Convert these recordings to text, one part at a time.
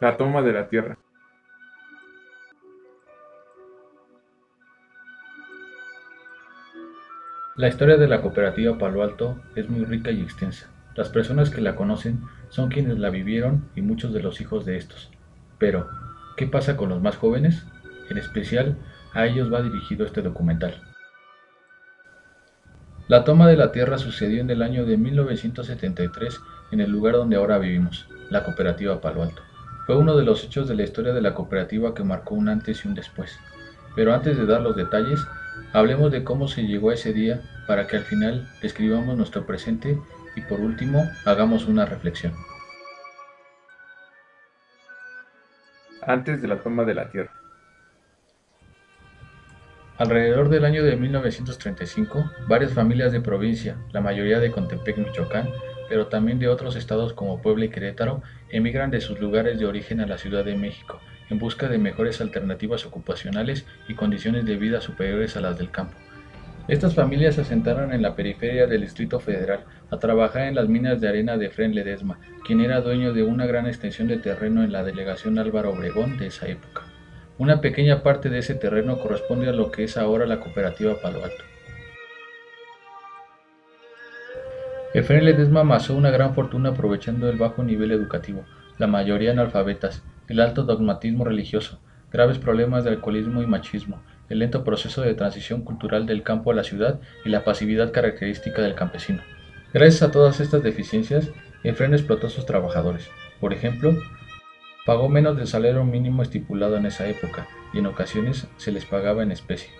La toma de la tierra. La historia de la cooperativa Palo Alto es muy rica y extensa. Las personas que la conocen son quienes la vivieron y muchos de los hijos de estos. Pero, ¿qué pasa con los más jóvenes? En especial, a ellos va dirigido este documental. La toma de la tierra sucedió en el año de 1973 en el lugar donde ahora vivimos, la cooperativa Palo Alto. Fue uno de los hechos de la historia de la cooperativa que marcó un antes y un después. Pero antes de dar los detalles, hablemos de cómo se llegó a ese día para que al final describamos nuestro presente y por último hagamos una reflexión. Antes de la toma de la tierra. Alrededor del año de 1935, varias familias de provincia, la mayoría de Contepec, Michoacán, pero también de otros estados como Puebla y Querétaro, emigran de sus lugares de origen a la Ciudad de México en busca de mejores alternativas ocupacionales y condiciones de vida superiores a las del campo. Estas familias se asentaron en la periferia del Distrito Federal a trabajar en las minas de arena de Efrén Ledesma, quien era dueño de una gran extensión de terreno en la delegación Álvaro Obregón de esa época. Una pequeña parte de ese terreno corresponde a lo que es ahora la cooperativa Palo Alto. Efrén Ledesma amasó una gran fortuna aprovechando el bajo nivel educativo, la mayoría analfabetas, el alto dogmatismo religioso, graves problemas de alcoholismo y machismo, el lento proceso de transición cultural del campo a la ciudad y la pasividad característica del campesino. Gracias a todas estas deficiencias, Efrén explotó a sus trabajadores. Por ejemplo, pagó menos del salario mínimo estipulado en esa época y en ocasiones se les pagaba en especie.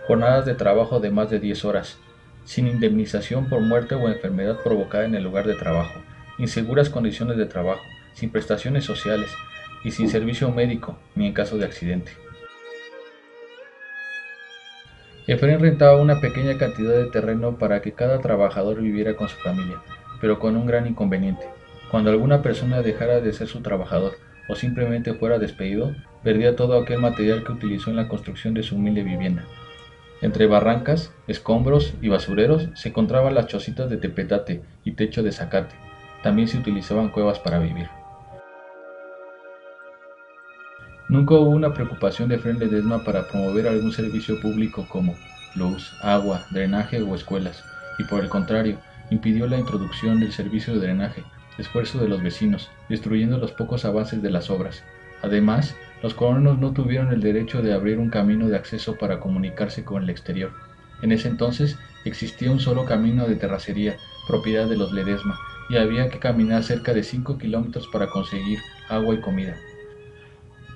Jornadas de trabajo de más de 10 horas, sin indemnización por muerte o enfermedad provocada en el lugar de trabajo, inseguras condiciones de trabajo, sin prestaciones sociales y sin servicio médico ni en caso de accidente. Efraín rentaba una pequeña cantidad de terreno para que cada trabajador viviera con su familia, pero con un gran inconveniente. Cuando alguna persona dejara de ser su trabajador o simplemente fuera despedido, perdía todo aquel material que utilizó en la construcción de su humilde vivienda. Entre barrancas, escombros y basureros se encontraban las chocitas de tepetate y techo de zacate. También se utilizaban cuevas para vivir. Nunca hubo una preocupación de Efrén Ledesma para promover algún servicio público como luz, agua, drenaje o escuelas, y por el contrario, impidió la introducción del servicio de drenaje, esfuerzo de los vecinos, destruyendo los pocos avances de las obras. Además, los colonos no tuvieron el derecho de abrir un camino de acceso para comunicarse con el exterior. En ese entonces existía un solo camino de terracería, propiedad de los Ledesma, y había que caminar cerca de 5 kilómetros para conseguir agua y comida.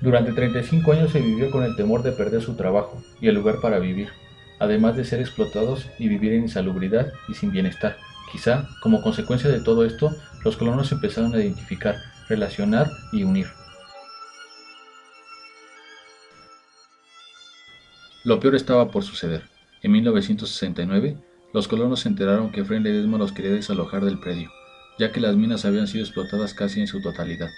Durante 35 años se vivió con el temor de perder su trabajo y el lugar para vivir, además de ser explotados y vivir en insalubridad y sin bienestar. Quizá, como consecuencia de todo esto, los colonos empezaron a identificar, relacionar y unir. Lo peor estaba por suceder. En 1969, los colonos se enteraron que Efrén Ledesma los quería desalojar del predio, ya que las minas habían sido explotadas casi en su totalidad,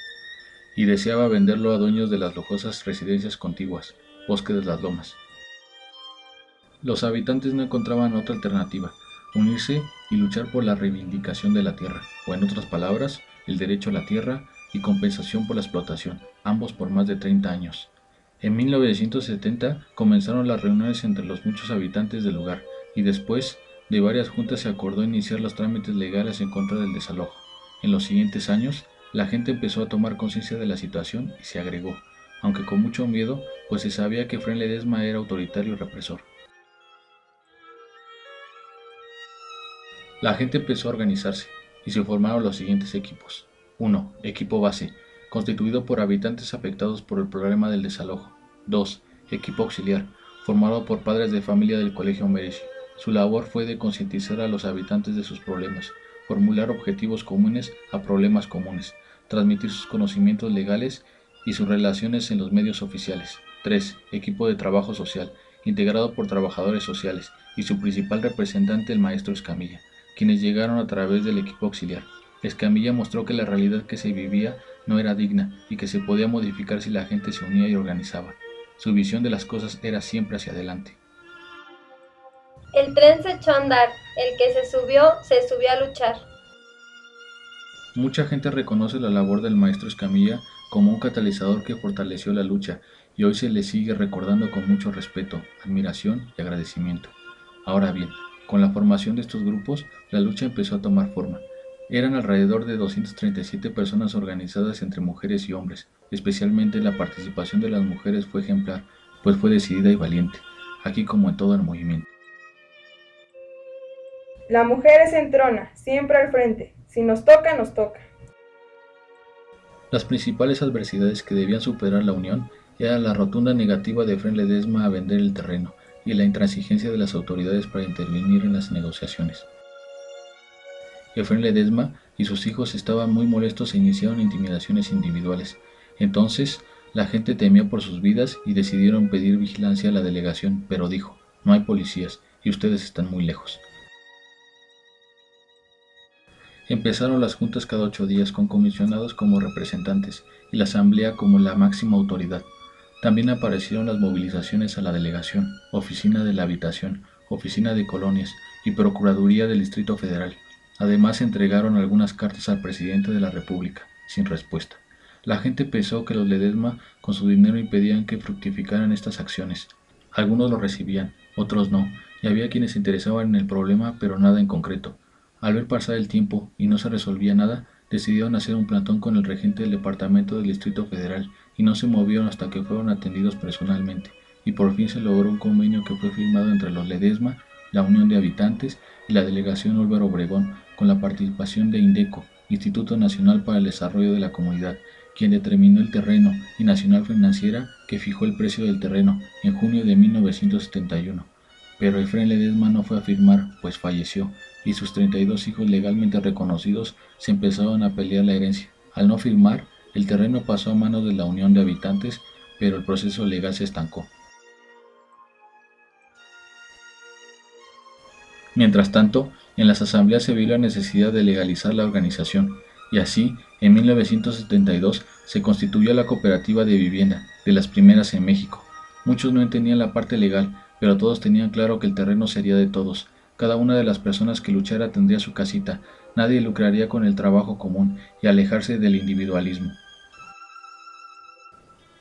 y deseaba venderlo a dueños de las lujosas residencias contiguas, Bosque de las Lomas. Los habitantes no encontraban otra alternativa, unirse y luchar por la reivindicación de la tierra, o en otras palabras, el derecho a la tierra y compensación por la explotación, ambos por más de 30 años. En 1970 comenzaron las reuniones entre los muchos habitantes del lugar y después de varias juntas se acordó iniciar los trámites legales en contra del desalojo. En los siguientes años, la gente empezó a tomar conciencia de la situación y se agregó, aunque con mucho miedo, pues se sabía que Efrén Ledesma era autoritario y represor. La gente empezó a organizarse y se formaron los siguientes equipos. 1. Equipo base, constituido por habitantes afectados por el problema del desalojo. 2. Equipo auxiliar, formado por padres de familia del Colegio Mereci. Su labor fue de concientizar a los habitantes de sus problemas, formular objetivos comunes a problemas comunes, transmitir sus conocimientos legales y sus relaciones en los medios oficiales. 3. Equipo de trabajo social, integrado por trabajadores sociales y su principal representante el maestro Escamilla, quienes llegaron a través del equipo auxiliar. Escamilla mostró que la realidad que se vivía no era digna y que se podía modificar si la gente se unía y organizaba. Su visión de las cosas era siempre hacia adelante. El tren se echó a andar, el que se subió a luchar. Mucha gente reconoce la labor del maestro Escamilla como un catalizador que fortaleció la lucha y hoy se le sigue recordando con mucho respeto, admiración y agradecimiento. Ahora bien, con la formación de estos grupos, la lucha empezó a tomar forma. Eran alrededor de 237 personas organizadas entre mujeres y hombres. Especialmente la participación de las mujeres fue ejemplar, pues fue decidida y valiente, aquí como en todo el movimiento. La mujer es entrona, siempre al frente. Si nos toca, nos toca. Las principales adversidades que debían superar la Unión eran la rotunda negativa de Fray Ledesma a vender el terreno y la intransigencia de las autoridades para intervenir en las negociaciones. Efrén Ledesma y sus hijos estaban muy molestos e iniciaron intimidaciones individuales. Entonces, la gente temió por sus vidas y decidieron pedir vigilancia a la delegación, pero dijo: no hay policías y ustedes están muy lejos. Empezaron las juntas cada 8 días con comisionados como representantes y la asamblea como la máxima autoridad. También aparecieron las movilizaciones a la delegación, oficina de la habitación, oficina de colonias y procuraduría del Distrito Federal. Además entregaron algunas cartas al presidente de la República, sin respuesta. La gente pensó que los Ledesma con su dinero impedían que fructificaran estas acciones. Algunos lo recibían, otros no, y había quienes se interesaban en el problema pero nada en concreto. Al ver pasar el tiempo y no se resolvía nada, decidieron hacer un plantón con el regente del departamento del Distrito Federal y no se movieron hasta que fueron atendidos personalmente, y por fin se logró un convenio que fue firmado entre los Ledesma, la Unión de Habitantes y la Delegación Álvaro Obregón, con la participación de INDECO, Instituto Nacional para el Desarrollo de la Comunidad, quien determinó el terreno, y Nacional Financiera, que fijó el precio del terreno en junio de 1971. Pero Efrén Ledesma no fue a firmar, pues falleció, y sus 32 hijos legalmente reconocidos se empezaron a pelear la herencia. Al no firmar, el terreno pasó a manos de la Unión de Habitantes, pero el proceso legal se estancó. Mientras tanto, en las asambleas se vio la necesidad de legalizar la organización, y así, en 1972, se constituyó la Cooperativa de Vivienda, de las primeras en México. Muchos no entendían la parte legal, pero todos tenían claro que el terreno sería de todos. Cada una de las personas que luchara tendría su casita, nadie lucraría con el trabajo común y alejarse del individualismo.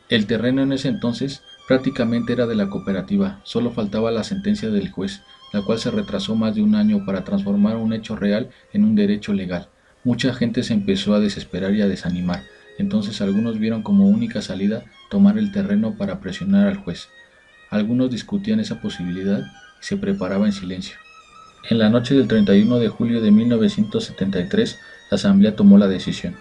El terreno en ese entonces prácticamente era de la cooperativa, solo faltaba la sentencia del juez, la cual se retrasó más de un año para transformar un hecho real en un derecho legal. Mucha gente se empezó a desesperar y a desanimar, entonces algunos vieron como única salida tomar el terreno para presionar al juez. Algunos discutían esa posibilidad y se preparaba en silencio. En la noche del 31 de julio de 1973, la asamblea tomó la decisión.